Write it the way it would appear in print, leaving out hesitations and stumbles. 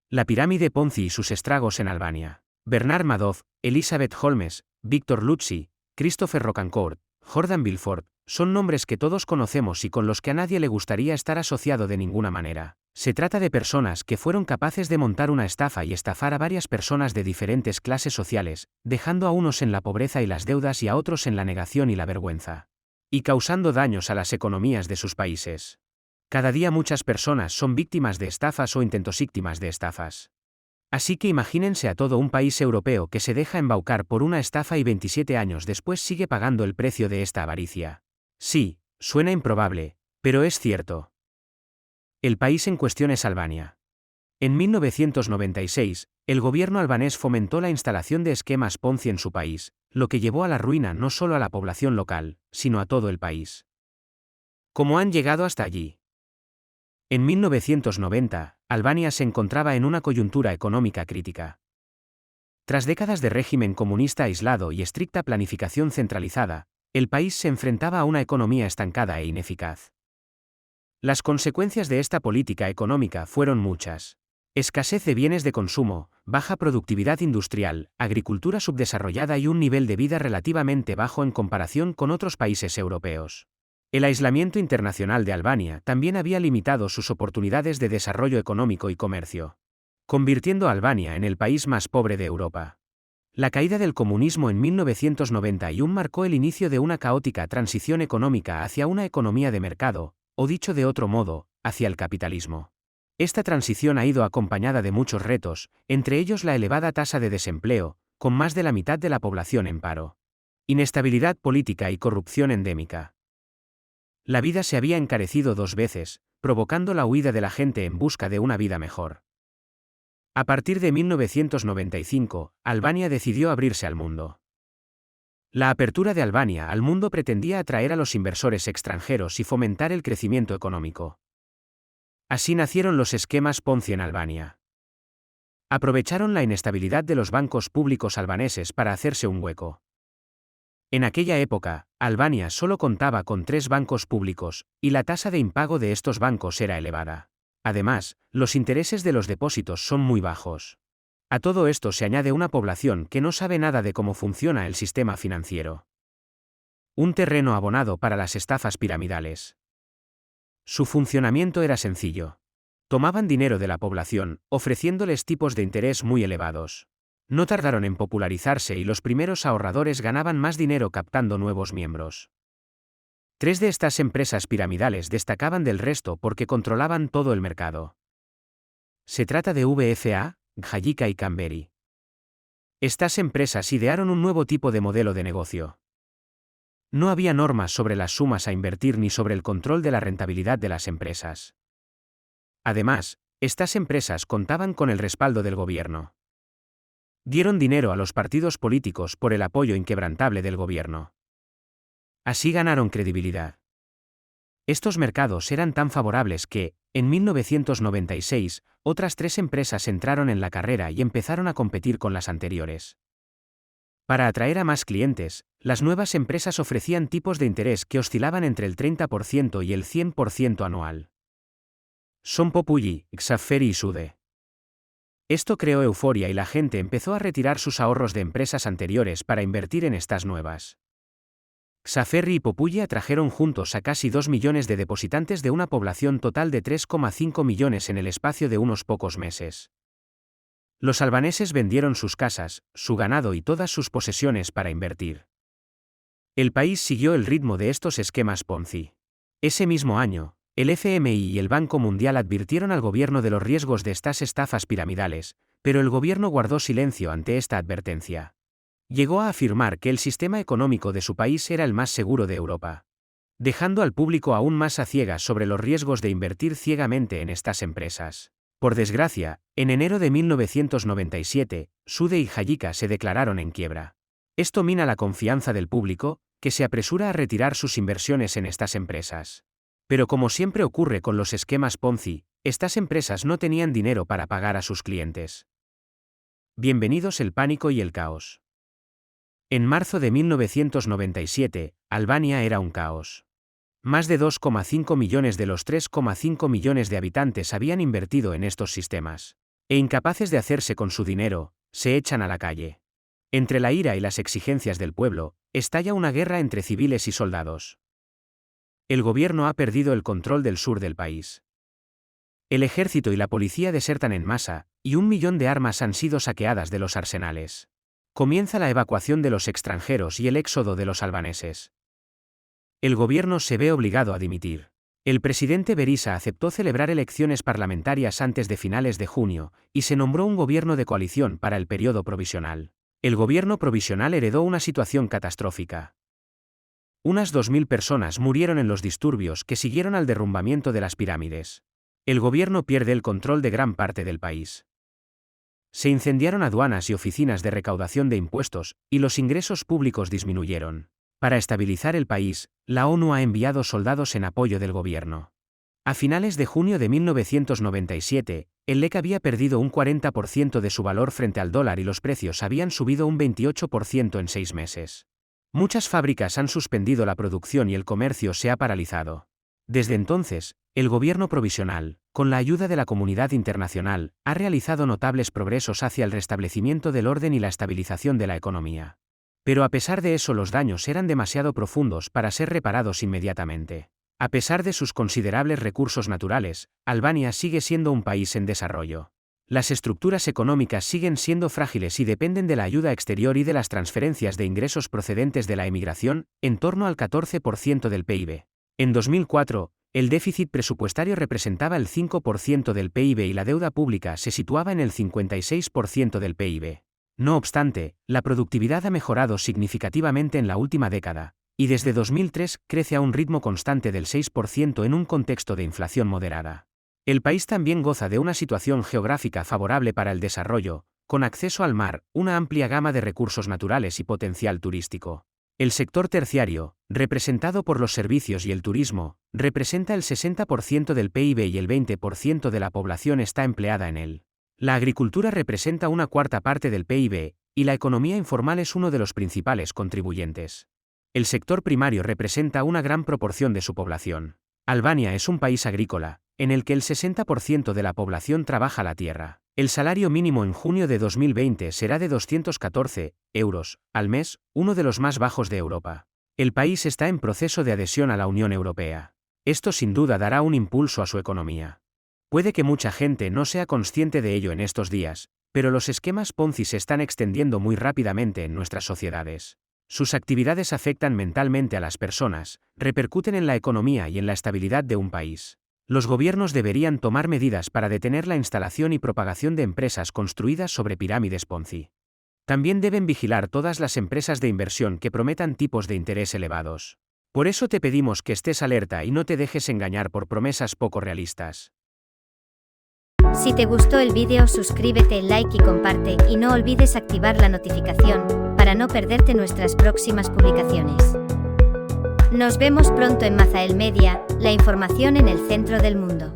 La pirámide Ponzi y sus estragos en Albania. Bernard Madoff, Elizabeth Holmes, Victor Lutzi, Christopher Rocancourt, Jordan Belfort, son nombres que todos conocemos y con los que a nadie le gustaría estar asociado de ninguna manera. Se trata de personas que fueron capaces de montar una estafa y estafar a varias personas de diferentes clases sociales, dejando a unos en la pobreza y las deudas y a otros en la negación y la vergüenza. Y causando daños a las economías de sus países. Cada día muchas personas son víctimas de estafas o intentos víctimas de estafas. Así que imagínense a todo un país europeo que se deja embaucar por una estafa y 27 años después sigue pagando el precio de esta avaricia. Sí, suena improbable, pero es cierto. El país en cuestión es Albania. En 1996, el gobierno albanés fomentó la instalación de esquemas Ponzi en su país, lo que llevó a la ruina no solo a la población local, sino a todo el país. ¿Cómo han llegado hasta allí? En 1990, Albania se encontraba en una coyuntura económica crítica. Tras décadas de régimen comunista aislado y estricta planificación centralizada, el país se enfrentaba a una economía estancada e ineficaz. Las consecuencias de esta política económica fueron muchas. Escasez de bienes de consumo, baja productividad industrial, agricultura subdesarrollada y un nivel de vida relativamente bajo en comparación con otros países europeos. El aislamiento internacional de Albania también había limitado sus oportunidades de desarrollo económico y comercio, convirtiendo a Albania en el país más pobre de Europa. La caída del comunismo en 1991 marcó el inicio de una caótica transición económica hacia una economía de mercado, o dicho de otro modo, hacia el capitalismo. Esta transición ha ido acompañada de muchos retos, entre ellos la elevada tasa de desempleo, con más de la mitad de la población en paro. Inestabilidad política y corrupción endémica. La vida se había encarecido 2 veces, provocando la huida de la gente en busca de una vida mejor. A partir de 1995, Albania decidió abrirse al mundo. La apertura de Albania al mundo pretendía atraer a los inversores extranjeros y fomentar el crecimiento económico. Así nacieron los esquemas Ponzi en Albania. Aprovecharon la inestabilidad de los bancos públicos albaneses para hacerse un hueco. En aquella época, Albania solo contaba con 3 bancos públicos, y la tasa de impago de estos bancos era elevada. Además, los intereses de los depósitos son muy bajos. A todo esto se añade una población que no sabe nada de cómo funciona el sistema financiero. Un terreno abonado para las estafas piramidales. Su funcionamiento era sencillo. Tomaban dinero de la población, ofreciéndoles tipos de interés muy elevados. No tardaron en popularizarse y los primeros ahorradores ganaban más dinero captando nuevos miembros. 3 de estas empresas piramidales destacaban del resto porque controlaban todo el mercado. Se trata de VFA, Gjika y Camberi. Estas empresas idearon un nuevo tipo de modelo de negocio. No había normas sobre las sumas a invertir ni sobre el control de la rentabilidad de las empresas. Además, estas empresas contaban con el respaldo del gobierno. Dieron dinero a los partidos políticos por el apoyo inquebrantable del gobierno. Así ganaron credibilidad. Estos mercados eran tan favorables que, en 1996, otras 3 empresas entraron en la carrera y empezaron a competir con las anteriores. Para atraer a más clientes, las nuevas empresas ofrecían tipos de interés que oscilaban entre el 30% y el 100% anual. Son Populli, Xaferi y Sude. Esto creó euforia y la gente empezó a retirar sus ahorros de empresas anteriores para invertir en estas nuevas. Xaferri y Populli atrajeron juntos a casi 2 millones de depositantes de una población total de 3,5 millones en el espacio de unos pocos meses. Los albaneses vendieron sus casas, su ganado y todas sus posesiones para invertir. El país siguió el ritmo de estos esquemas Ponzi. Ese mismo año, el FMI y el Banco Mundial advirtieron al gobierno de los riesgos de estas estafas piramidales, pero el gobierno guardó silencio ante esta advertencia. Llegó a afirmar que el sistema económico de su país era el más seguro de Europa, dejando al público aún más a ciegas sobre los riesgos de invertir ciegamente en estas empresas. Por desgracia, en enero de 1997, Sude y Gjika se declararon en quiebra. Esto mina la confianza del público, que se apresura a retirar sus inversiones en estas empresas. Pero como siempre ocurre con los esquemas Ponzi, estas empresas no tenían dinero para pagar a sus clientes. Bienvenidos el pánico y el caos. En marzo de 1997, Albania era un caos. Más de 2,5 millones de los 3,5 millones de habitantes habían invertido en estos sistemas. E incapaces de hacerse con su dinero, se echan a la calle. Entre la ira y las exigencias del pueblo, estalla una guerra entre civiles y soldados. El gobierno ha perdido el control del sur del país. El ejército y la policía desertan en masa, y 1 millón de armas han sido saqueadas de los arsenales. Comienza la evacuación de los extranjeros y el éxodo de los albaneses. El gobierno se ve obligado a dimitir. El presidente Berisha aceptó celebrar elecciones parlamentarias antes de finales de junio, y se nombró un gobierno de coalición para el periodo provisional. El gobierno provisional heredó una situación catastrófica. Unas 2.000 personas murieron en los disturbios que siguieron al derrumbamiento de las pirámides. El gobierno pierde el control de gran parte del país. Se incendiaron aduanas y oficinas de recaudación de impuestos, y los ingresos públicos disminuyeron. Para estabilizar el país, la ONU ha enviado soldados en apoyo del gobierno. A finales de junio de 1997, el LEC había perdido un 40% de su valor frente al dólar y los precios habían subido un 28% en 6 meses. Muchas fábricas han suspendido la producción y el comercio se ha paralizado. Desde entonces, el gobierno provisional, con la ayuda de la comunidad internacional, ha realizado notables progresos hacia el restablecimiento del orden y la estabilización de la economía. Pero a pesar de eso los daños eran demasiado profundos para ser reparados inmediatamente. A pesar de sus considerables recursos naturales, Albania sigue siendo un país en desarrollo. Las estructuras económicas siguen siendo frágiles y dependen de la ayuda exterior y de las transferencias de ingresos procedentes de la emigración, en torno al 14% del PIB. En 2004, el déficit presupuestario representaba el 5% del PIB y la deuda pública se situaba en el 56% del PIB. No obstante, la productividad ha mejorado significativamente en la última década, y desde 2003 crece a un ritmo constante del 6% en un contexto de inflación moderada. El país también goza de una situación geográfica favorable para el desarrollo, con acceso al mar, una amplia gama de recursos naturales y potencial turístico. El sector terciario, representado por los servicios y el turismo, representa el 60% del PIB y el 20% de la población está empleada en él. La agricultura representa una cuarta parte del PIB, y la economía informal es uno de los principales contribuyentes. El sector primario representa una gran proporción de su población. Albania es un país agrícola, en el que el 60% de la población trabaja la tierra. El salario mínimo en junio de 2020 será de 214 euros al mes, uno de los más bajos de Europa. El país está en proceso de adhesión a la Unión Europea. Esto sin duda dará un impulso a su economía. Puede que mucha gente no sea consciente de ello en estos días, pero los esquemas Ponzi se están extendiendo muy rápidamente en nuestras sociedades. Sus actividades afectan mentalmente a las personas, repercuten en la economía y en la estabilidad de un país. Los gobiernos deberían tomar medidas para detener la instalación y propagación de empresas construidas sobre pirámides Ponzi. También deben vigilar todas las empresas de inversión que prometan tipos de interés elevados. Por eso te pedimos que estés alerta y no te dejes engañar por promesas poco realistas. Si te gustó el vídeo, suscríbete, like y comparte, y no olvides activar la notificación, para no perderte nuestras próximas publicaciones. Nos vemos pronto en Mazael Media, la información en el centro del mundo.